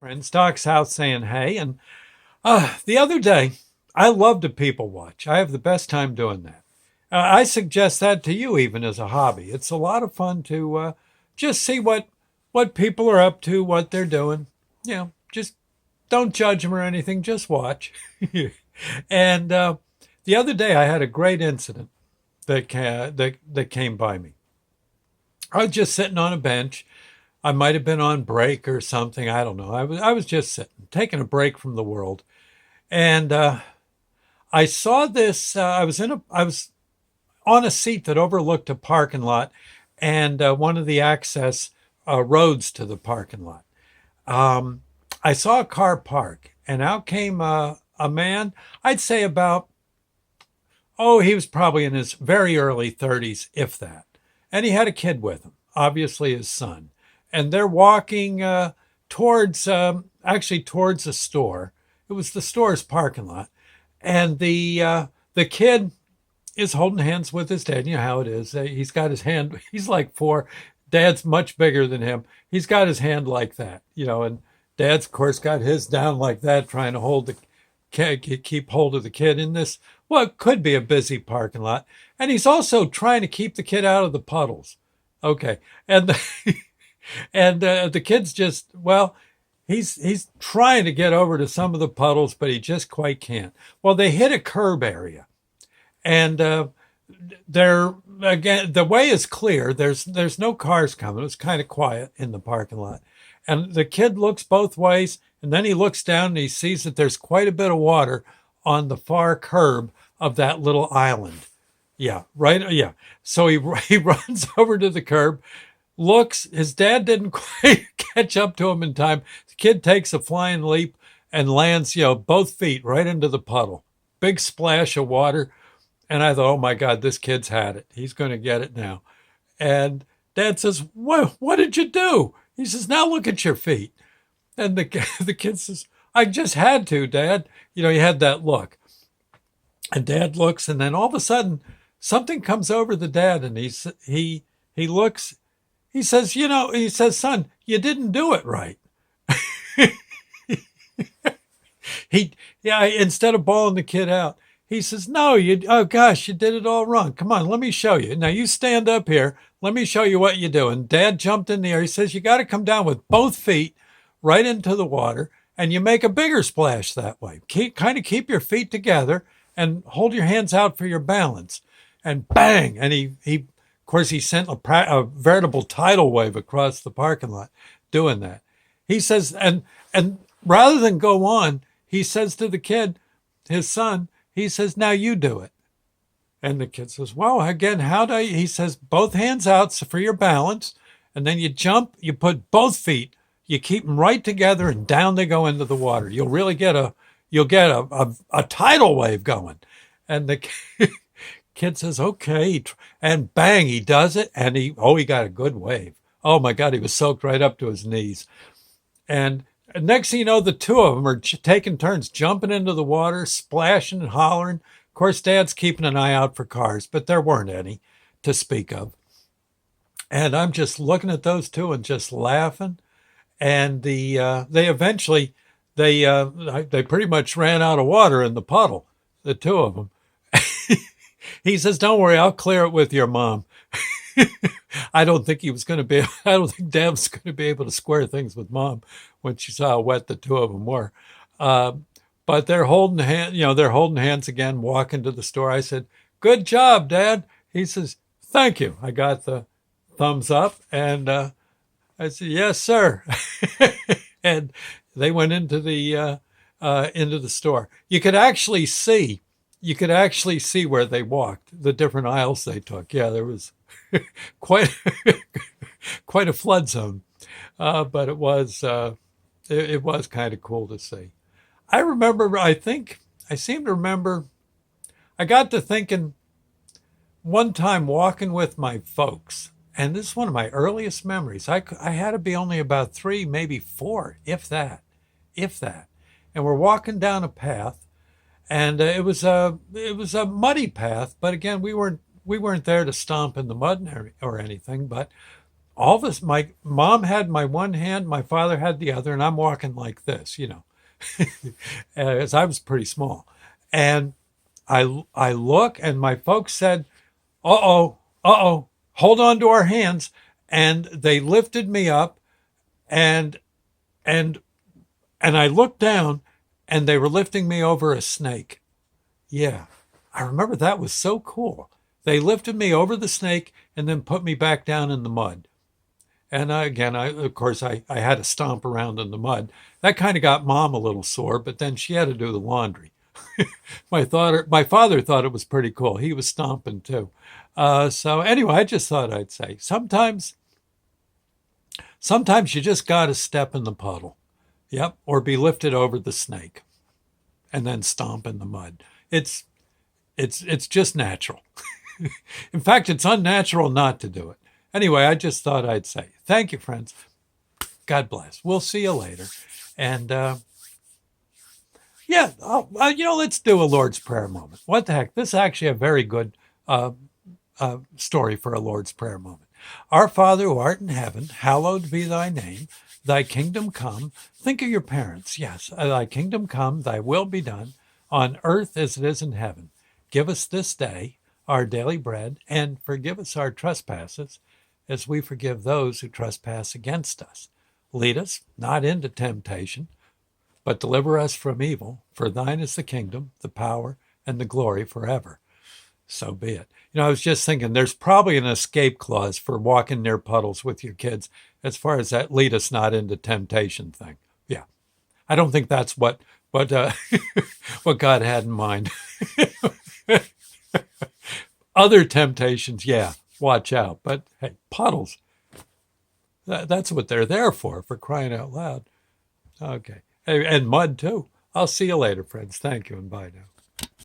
Friends, Doc South saying hey. And the other day, I love to people watch. I have the best time doing that. I suggest that to you even as a hobby. It's a lot of fun to just see what people are up to, what they're doing. Just don't judge them or anything. Just watch. And the other day, I had a great incident that came by me. I was just sitting on a bench. I might have been on break or something. I don't know. I was just sitting, taking a break from the world, and I saw this. I was on a seat that overlooked a parking lot and one of the access roads to the parking lot. Um, I saw a car park, and out came a man. I'd say about he was probably in his very early 30s, if that, and he had a kid with him, obviously his son, and they're walking towards actually towards a store. It was the store's parking lot, and the kid is holding hands with his dad. You know how it is. He's got his hand. He's like four. Dad's much bigger than him. He's got his hand like that, and Dad's of course got his down like that, trying to hold the keep hold of the kid in this what could be a busy parking lot, and he's also trying to keep the kid out of the puddles. Okay, and the kid's just he's trying to get over to some of the puddles, but he just quite can't. Well, they hit a curb area, and they're again the way is clear. There's no cars coming. It's kind of quiet in the parking lot, and the kid looks both ways, and then he looks down and he sees that there's quite a bit of water on the far curb of that little island. Yeah, right. Yeah. So he runs over to the curb, looks. His dad didn't quite catch up to him in time. The kid takes a flying leap and lands, both feet right into the puddle. Big splash of water. And I thought, oh my God, this kid's had it. He's going to get it now. And Dad says, what did you do? He says, now look at your feet. And the kid says, I just had to, Dad. He had that look. And Dad looks, and then all of a sudden, something comes over the dad, and he looks. He says, son, you didn't do it right. Instead of bawling the kid out, he says, no, oh gosh, you did it all wrong. Come on, let me show you. Now you stand up here. Let me show you what you do. And Dad jumped in the air. He says, you got to come down with both feet right into the water, and you make a bigger splash that way. Keep your feet together and hold your hands out for your balance. And bang! And of course, he sent a veritable tidal wave across the parking lot doing that. He says, and rather than go on, he says to the kid, his son, he says, now you do it. And the kid says, well, again, how do I? He says, both hands out for your balance, and then you jump, you put both feet, you keep them right together, and down they go into the water. You'll really get a tidal wave going. And the kid says, okay. And bang, he does it. And he got a good wave. Oh my God, he was soaked right up to his knees. And next thing you know, the two of them are taking turns jumping into the water, splashing and hollering. Of course, Dad's keeping an eye out for cars, but there weren't any to speak of. And I'm just looking at those two and just laughing. And they eventually, they pretty much ran out of water in the puddle, the two of them. He says, don't worry, I'll clear it with your mom. I don't think I don't think Dad was going to be able to square things with Mom when she saw how wet the two of them were. Uh, but they're holding hands again, walking to the store. I said, good job, Dad. He says, thank you. I got the thumbs up, and I said, yes, sir. And they went into the store. You could actually see where they walked, the different aisles they took. Yeah, there was quite quite a flood zone, but it was kind of cool to see. I remember. I seem to remember. I got to thinking one time walking with my folks, and this is one of my earliest memories. I had to be only about three, maybe four, if that. And we're walking down a path, and it was a muddy path. But again, we weren't there to stomp in the mud or anything. But all this, my mom had my one hand, my father had the other, and I'm walking like this, as I was pretty small. And I look, and my folks said, hold on to our hands. And they lifted me up, and and and I looked down, and they were lifting me over a snake. Yeah, I remember that was so cool. They lifted me over the snake and then put me back down in the mud. And again, of course, I had to stomp around in the mud. That kind of got mom a little sore, but then she had to do the laundry. My father thought it was pretty cool. He was stomping too. So anyway, I just thought I'd say sometimes you just got to step in the puddle. Yep, or be lifted over the snake and then stomp in the mud. It's just natural. In fact, it's unnatural not to do it. Anyway, I just thought I'd say thank you, friends. God bless. We'll see you later. And yeah, let's do a Lord's Prayer moment. What the heck? This is actually a very good story for a Lord's Prayer moment. Our Father who art in heaven, hallowed be thy name. Thy kingdom come. Think of your parents. Yes, thy kingdom come, thy will be done on earth as it is in heaven. Give us this day our daily bread, and forgive us our trespasses as we forgive those who trespass against us. Lead us not into temptation, but deliver us from evil. For thine is the kingdom, the power, and the glory forever. So be it. I was just thinking there's probably an escape clause for walking near puddles with your kids as far as that lead us not into temptation thing. Yeah. I don't think that's what what God had in mind. Other temptations, yeah, watch out. But hey, puddles, that's what they're there for crying out loud. Okay. Hey, and mud too. I'll see you later, friends. Thank you, and bye now.